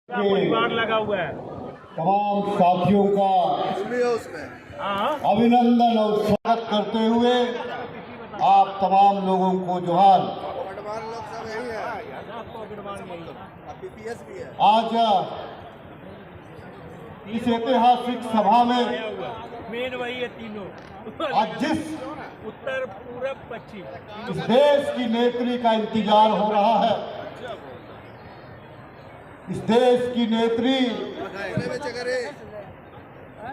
परिवार लगा हुआ है। तमाम साथियों का अभिनंदन और स्वागत करते हुए आप तमाम लोगों को जोहार। आज इस ऐतिहासिक सभा में मेन वही है तीनों, आज जिस उत्तर पूरब पश्चिम देश की नेत्री का इंतजार हो रहा है, इस देश की नेत्री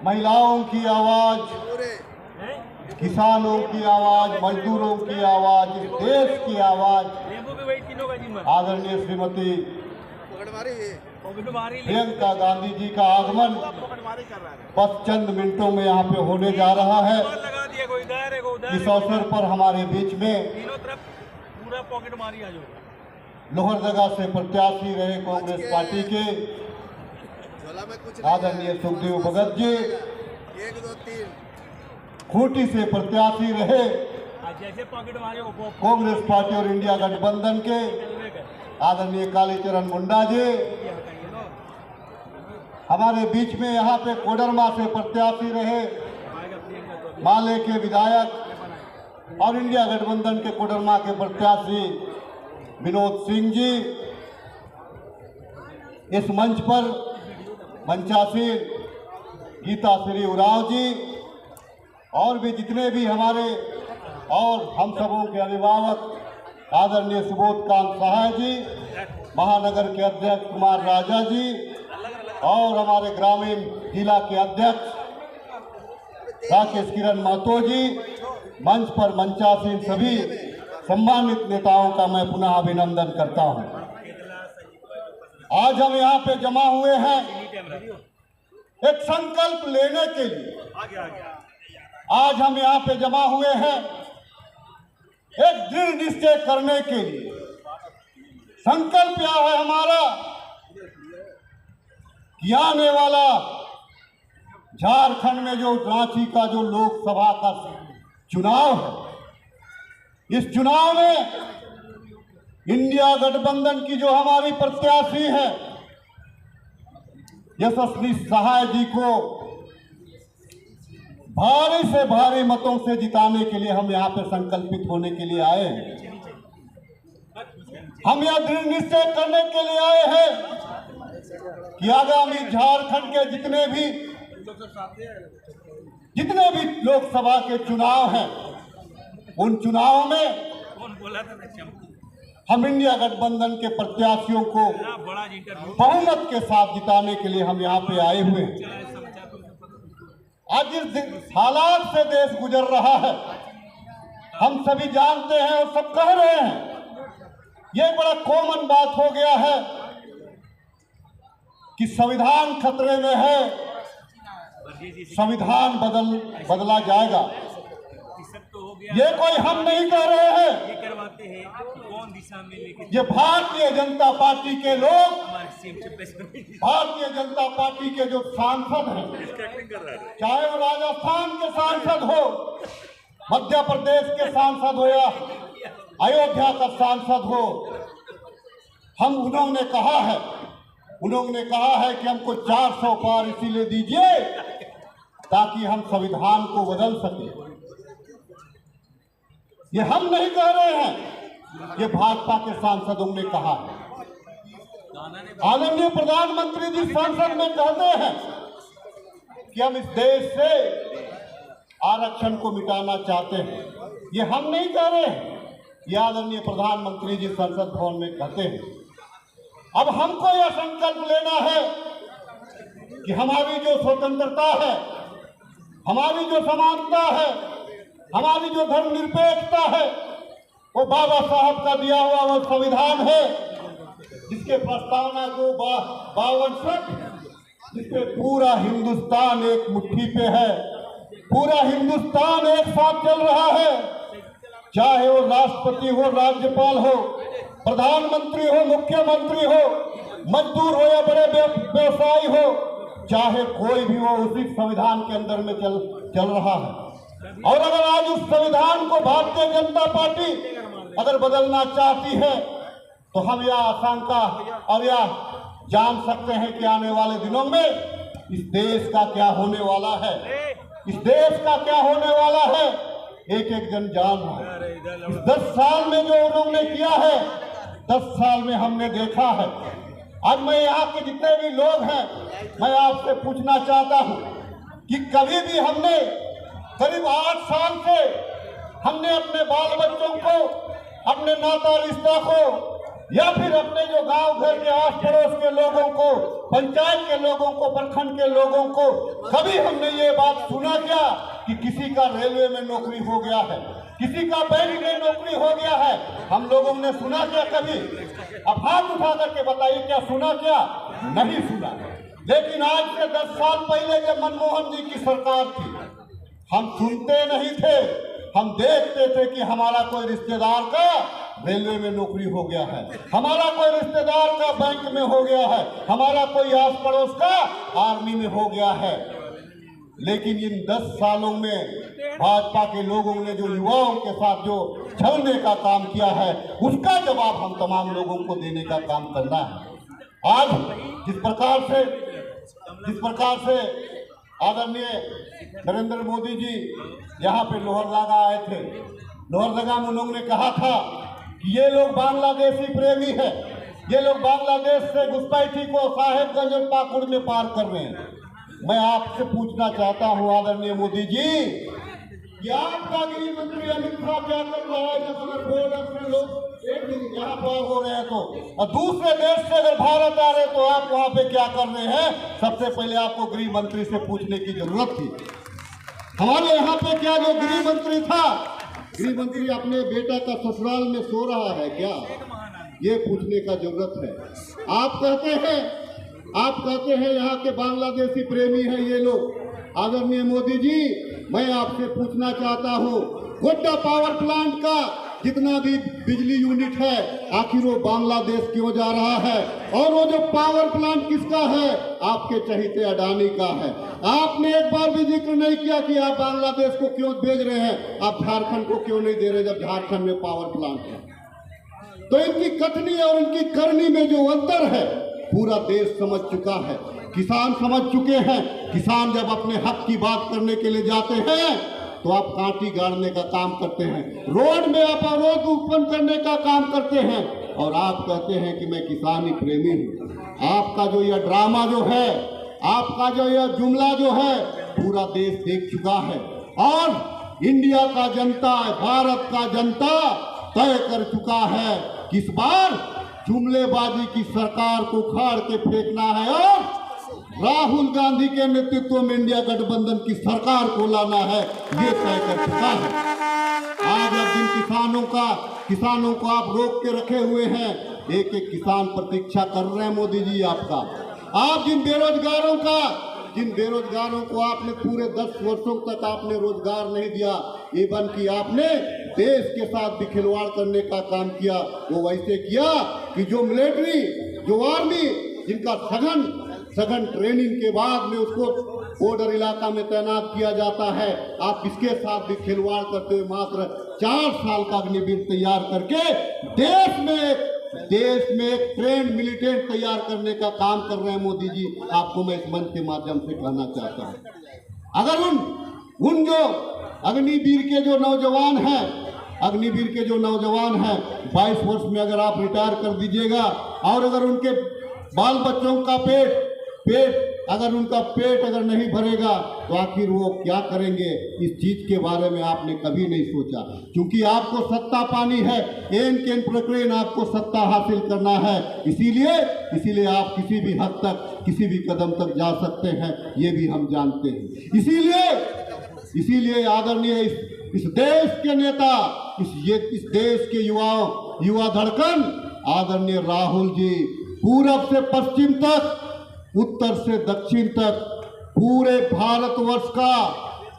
महिलाओं की आवाज, किसानों की आवाज, मजदूरों की आवाज, इस देश की आवाज आदरणीय श्रीमती प्रियंका गांधी जी का आगमन बस चंद मिनटों में यहाँ पे होने जा रहा है। इस अवसर पर हमारे बीच में पूरा पॉकेट मारी आ जाओ। लोहरदगा से प्रत्याशी रहे कांग्रेस पार्टी के आदरणीय सुखदेव भगत जी, खूंटी से प्रत्याशी रहे जैसे पॉकेट मारे कांग्रेस पार्टी और इंडिया गठबंधन के आदरणीय कालीचरण मुंडा जी, हमारे बीच में यहाँ पे कोडरमा से प्रत्याशी रहे माले के विधायक और इंडिया गठबंधन के कोडरमा के प्रत्याशी विनोद सिंह जी, इस मंच पर मंचासीन गीता श्री उराव जी और भी जितने भी हमारे और हम सबों के अभिभावक आदरणीय सुबोध कांत सहाय जी, महानगर के अध्यक्ष कुमार राजा जी और हमारे ग्रामीण जिला के अध्यक्ष राकेश किरण महतो जी, मंच पर मंचासीन सभी सम्मानित नेताओं का मैं पुनः अभिनंदन करता हूं। आज हम यहाँ पे जमा हुए हैं एक संकल्प लेने के लिए। आज हम यहाँ पे जमा हुए हैं एक दृढ़ निश्चय करने के लिए। संकल्प यह है हमारा कि आने वाला झारखंड में जो रांची का जो लोकसभा का चुनाव है, इस चुनाव में इंडिया गठबंधन की जो हमारी प्रत्याशी है यशस्वी सहाय जी को भारी से भारी मतों से जिताने के लिए हम यहाँ पे संकल्पित होने के लिए आए हैं। हम यह दृढ़ निश्चय करने के लिए आए हैं कि आगामी झारखंड के जितने भी लोकसभा के चुनाव हैं, उन चुनावों में हम इंडिया गठबंधन के प्रत्याशियों को बहुमत के साथ जिताने के लिए हम यहाँ पे आए हुए हैं। आज जिस हालात से देश गुजर रहा है हम सभी जानते हैं और सब कह रहे हैं, ये बड़ा कॉमन बात हो गया है कि संविधान खतरे में है, संविधान बदला जाएगा। ये कोई हम नहीं कह रहे हैं, ये करवाते हैं कौन दिशा में लेके ये भारतीय जनता पार्टी के लोग, भारतीय जनता पार्टी के जो सांसद हैं, चाहे वो राजस्थान के सांसद हो, मध्य प्रदेश के सांसद हो या अयोध्या का सांसद हो, उन्होंने कहा है कि हमको 400 पार इसीलिए दीजिए ताकि हम संविधान को बदल सके। ये हम नहीं कह रहे हैं, ये भाजपा के सांसदों ने कहा है। आदरणीय प्रधानमंत्री जी संसद में कहते हैं कि हम इस देश से आरक्षण को मिटाना चाहते हैं। ये हम नहीं कह रहे हैं, ये आदरणीय प्रधानमंत्री जी संसद भवन में कहते हैं। अब हमको यह संकल्प लेना है कि हमारी जो स्वतंत्रता है, हमारी जो समानता है, हमारी जो धर्मनिरपेक्षता है, वो बाबा साहब का दिया हुआ वो संविधान है जिसके प्रस्तावना को 52 जिसपे पूरा हिंदुस्तान एक मुट्ठी पे है, पूरा हिंदुस्तान एक साथ चल रहा है। चाहे वो राष्ट्रपति हो, राज्यपाल हो, प्रधानमंत्री हो, मुख्यमंत्री हो, मजदूर हो या बड़े व्यवसायी हो, चाहे कोई भी हो, उसी संविधान के अंदर में चल रहा है। और अगर आज उस संविधान को भारतीय जनता पार्टी अगर बदलना चाहती है तो हम यह आशंका और यह जान सकते हैं कि आने वाले दिनों में इस देश का क्या होने वाला है। इस देश का क्या होने वाला है एक एक जन जान रहा है। इस 10 साल में जो उन्होंने किया है 10 साल में हमने देखा है। आज मैं यहाँ के जितने भी लोग हैं मैं आपसे पूछना चाहता हूँ कि कभी भी हमने करीब 8 साल से हमने अपने बाल बच्चों को, अपने नाता रिश्ता को या फिर अपने जो गांव घर के आस पड़ोस के लोगों को, पंचायत के लोगों को, प्रखंड के लोगों को कभी हमने ये बात सुना क्या कि किसी का रेलवे में नौकरी हो गया है, किसी का बैंक में नौकरी हो गया है? हम लोगों ने सुना क्या कभी? अब हाथ उठा करके बताइए क्या सुना क्या? नहीं सुना। लेकिन आज से 10 साल पहले जब मनमोहन जी की सरकार थी हम सुनते नहीं थे, हम देखते थे कि हमारा कोई रिश्तेदार का रेलवे में नौकरी हो गया है, हमारा कोई रिश्तेदार का बैंक में हो गया है, हमारा कोई आस पड़ोस का आर्मी में हो गया है। लेकिन इन 10 सालों में भाजपा के लोगों ने जो युवाओं के साथ जो छलने का काम किया है उसका जवाब हम तमाम लोगों को देने का काम करना है। आज जिस प्रकार से आदरणीय नरेंद्र मोदी जी यहाँ पे लोहरदगा आए थे, लोहरदगा में उन्होंने कहा था कि ये लोग बांग्लादेशी प्रेमी है, ये लोग बांग्लादेश से घुसपैठी को साहेबगंज और पाकुड़ में पार कर रहे हैं। मैं आपसे पूछना चाहता हूँ आदरणीय मोदी जी कि आपका गृह मंत्री अमित शाह क्या कर रहा है जब अगर बॉर्डर से लोग एक दिन यहाँ पार हो रहे हैं तो, और दूसरे देश से अगर भारत आ रहे तो आप वहाँ पे क्या कर रहे हैं? सबसे पहले आपको गृह मंत्री से पूछने की जरूरत थी। हमारे यहाँ पे क्या जो गृह मंत्री था, गृह मंत्री अपने बेटा का ससुराल में सो रहा है क्या? ये पूछने का जरूरत है। आप कहते हैं यहाँ के बांग्लादेशी प्रेमी हैं ये लोग। आदरणीय मोदी जी मैं आपसे पूछना चाहता हूँ गोड्डा पावर प्लांट का जितना भी बिजली यूनिट है आखिर वो बांग्लादेश क्यों जा रहा है? और वो जो पावर प्लांट किसका है? आपके चहीते अडानी का है। आपने एक बार भी जिक्र नहीं किया कि आप बांग्लादेश को क्यों भेज रहे हैं, आप झारखंड को क्यों नहीं दे रहे जब झारखंड में पावर प्लांट है। तो इनकी कथनी और इनकी करनी में जो अंतर है पूरा देश समझ चुका है, किसान समझ चुके हैं। किसान जब अपने हक की बात करने के लिए जाते हैं तो आप कांटी गाड़ने का काम करते हैं, रोड में आप अवरोध उत्पन्न करने का काम करते हैं और आप कहते हैं कि मैं किसानी प्रेमी हूँ। आपका जो यह ड्रामा जो है, आपका जो यह जुमला जो है पूरा देश देख चुका है और इंडिया का जनता, भारत का जनता तय कर चुका है कि इस बार जुमलेबाजी की सरकार को उखाड़ के फेंकना है और राहुल गांधी के नेतृत्व में इंडिया गठबंधन की सरकार को लाना है, ये तय कर चुका है। आज अब जिन किसानों को आप रोक के रखे हुए हैं, एक एक किसान प्रतीक्षा कर रहे हैं मोदी जी आपका। आप जिन बेरोजगारों को आपने पूरे 10 वर्षों तक आपने रोजगार नहीं दिया, इवन कि आपने देश के साथ भी खिलवाड़ करने का काम किया। वो वैसे किया कि जो मिलिट्री, जो आर्मी जिनका सघन ट्रेनिंग के बाद में उसको बॉर्डर इलाका में तैनात किया जाता है, आप इसके साथ भी खिलवाड़ करते हुए मात्र 4 साल का अग्निवीर तैयार करके देश में एक ट्रेंड मिलिटेंट तैयार करने का काम कर रहे हैं मोदी जी। आपको मैं इस मंच के माध्यम से कहना चाहता हूं, अगर उन जो अग्निवीर के जो नौजवान हैं 22 वर्ष में अगर आप रिटायर कर दीजिएगा और अगर उनके बाल बच्चों का पेट अगर नहीं भरेगा तो आखिर वो क्या करेंगे? इस चीज के बारे में आपने कभी नहीं सोचा, क्योंकि आपको सत्ता पानी है, एन केन प्रक्रिया आपको सत्ता हासिल करना है। इसीलिए आप किसी भी हद तक, किसी भी कदम तक जा सकते हैं, ये भी हम जानते हैं। इसीलिए आदरणीय इस देश के नेता, इस देश के युवा धड़कन आदरणीय राहुल जी पूरब से पश्चिम तक, उत्तर से दक्षिण तक पूरे भारतवर्ष का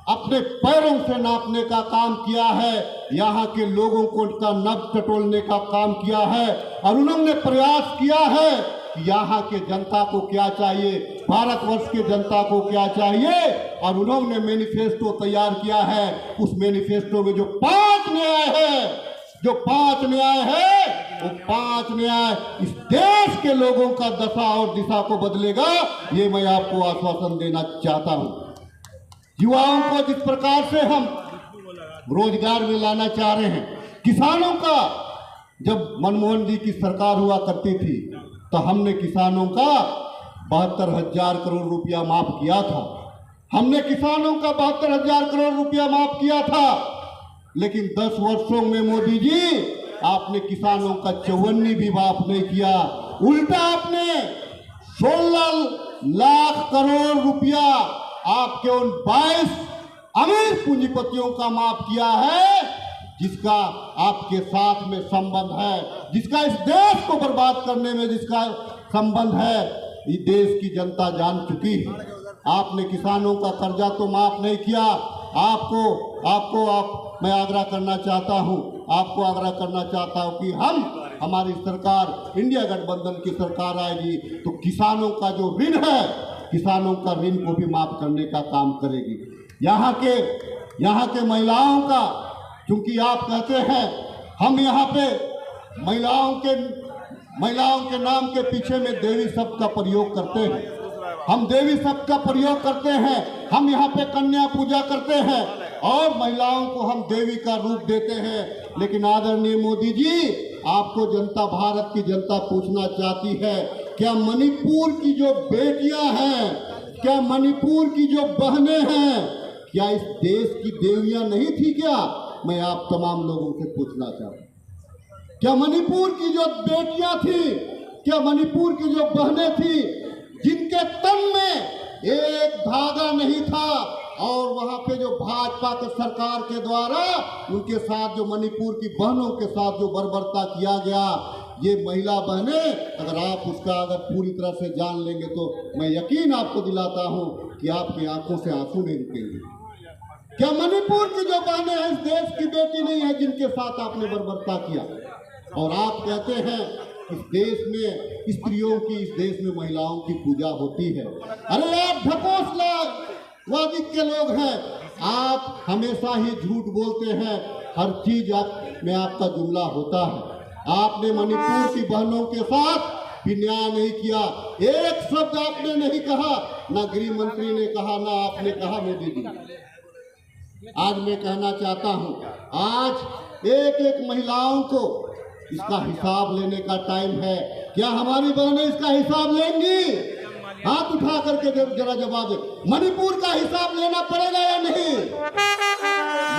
अपने पैरों से नापने का काम किया है, यहाँ के लोगों को उनका नब्ज टटोलने का काम किया है और उन्होंने प्रयास किया है कि यहाँ के जनता को क्या चाहिए, भारतवर्ष के जनता को क्या चाहिए, और उन्होंने मैनिफेस्टो तैयार किया है। उस मैनिफेस्टो में जो 5 न्याय है वो 5 न्याय इस देश के लोगों का दशा और दिशा को बदलेगा, ये मैं आपको आश्वासन देना चाहता हूं। युवाओं को जिस प्रकार से हम रोजगार में लाना चाह रहे हैं, किसानों का, जब मनमोहन जी की सरकार हुआ करती थी तो हमने किसानों का 72,000 करोड़ रुपया माफ किया था। हमने किसानों का 72,000 करोड़ रुपया माफ किया था। लेकिन 10 वर्षों में मोदी जी आपने किसानों का 54 भी माफ नहीं किया, उल्टा आपने 16 लाख करोड़ रुपया आपके उन 22 अमीर पूंजीपतियों का माफ किया है, जिसका आपके साथ में संबंध है, जिसका इस देश को बर्बाद करने में जिसका संबंध है, ये देश की जनता जान चुकी है। आपने किसानों का कर्जा तो माफ नहीं किया। मैं आग्रह करना चाहता हूं, आपको आग्रह करना चाहता हूं कि हमारी सरकार, इंडिया गठबंधन की सरकार आएगी तो किसानों का जो ऋण है, किसानों का ऋण को भी माफ करने का काम करेगी। यहाँ के महिलाओं का, क्योंकि आप कहते हैं हम यहाँ पे महिलाओं के नाम के पीछे में देवी शब्द का प्रयोग करते हैं, हम देवी शब्द का प्रयोग करते हैं, हम यहाँ पे कन्या पूजा करते हैं और महिलाओं को हम देवी का रूप देते हैं। लेकिन आदरणीय मोदी जी, आपको जनता, भारत की जनता पूछना चाहती है, क्या मणिपुर की जो बेटियां हैं, क्या मणिपुर की जो बहनें हैं, क्या इस देश की देवियां नहीं थी क्या? मैं आप तमाम लोगों से पूछना चाहता हूं, क्या मणिपुर की जो बेटियां थी, क्या मणिपुर की जो बहनें थी, जिनके तन में एक धागा नहीं था और वहां पे जो भाजपा के सरकार के द्वारा उनके साथ, जो मणिपुर की बहनों के साथ जो बर्बरता किया गया, ये महिला बहनें, अगर पूरी तरह से जान लेंगे तो मैं यकीन आपको दिलाता हूं कि आपकी आंखों से आंसू नहीं रुकेंगे। क्या मणिपुर की जो बहनें हैं इस देश की बेटी नहीं है जिनके साथ आपने बर्बरता किया? और आप कहते हैं इस देश में स्त्रियों की, इस देश में महिलाओं की पूजा होती है। अरे आप ढकोसलावादी के लोग हैं, आप हमेशा ही झूठ बोलते हैं, हर चीज में आपका जुमला होता है। आपने मणिपुर की बहनों के साथ भी न्याय नहीं किया, एक शब्द आपने नहीं कहा, ना गृह मंत्री ने कहा, ना आपने कहा। मोदी जी, आज मैं कहना चाहता हूं, आज एक एक महिलाओं को इसका हिसाब लेने का टाइम है। क्या हमारी बहनें इसका हिसाब लेंगी? हाथ उठा करके जरा जवाब दे। मणिपुर का हिसाब लेना पड़ेगा या नहीं?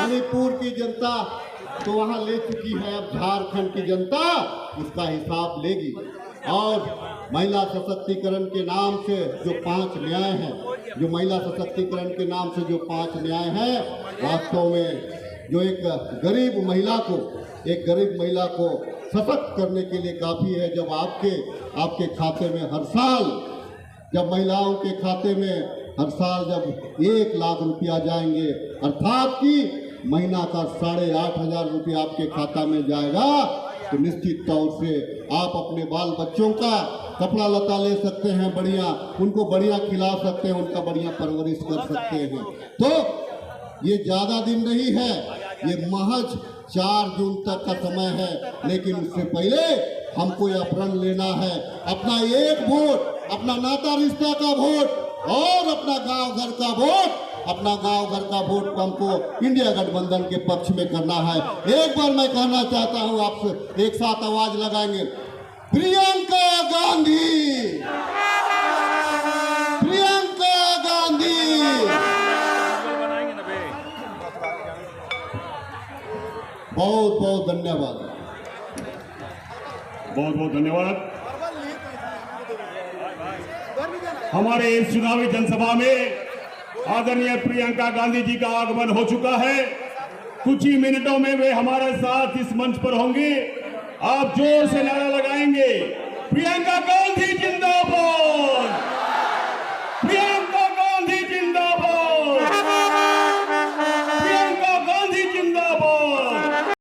मणिपुर की जनता तो वहां ले चुकी है, अब झारखंड की जनता उसका हिसाब लेगी। और महिला सशक्तिकरण के नाम से जो 5 न्याय हैं, जो महिला सशक्तिकरण के नाम से जो 5 न्याय हैं, वास्तव में जो एक गरीब महिला को सशक्त करने के लिए काफी है। जब आपके खाते में हर साल, जब महिलाओं के खाते में हर साल जब 1 लाख रुपया जाएंगे, अर्थात कि महीना का 8,500 रुपया आपके खाता में जाएगा, तो निश्चित तौर से आप अपने बाल बच्चों का कपड़ा लता ले सकते हैं, उनको बढ़िया खिला सकते हैं, उनका बढ़िया परवरिश कर सकते हैं। तो ये ज्यादा दिन नहीं है, ये महज 4 जून तक का समय है। लेकिन उससे पहले हमको यह प्रण लेना है, अपना एक वोट, अपना नाता रिश्ता का वोट और अपना गांव घर का वोट, हमको इंडिया गठबंधन के पक्ष में करना है। एक बार मैं कहना चाहता हूं आपसे, एक साथ आवाज लगाएंगे, प्रियंका गांधी, प्रियंका गांधी। बहुत बहुत धन्यवाद, बहुत बहुत धन्यवाद। हमारे इस चुनावी जनसभा में आदरणीय प्रियंका गांधी जी का आगमन हो चुका है। कुछ ही मिनटों में वे हमारे साथ इस मंच पर होंगे। आप जोर से नारा लगाएंगे, प्रियंका गांधी।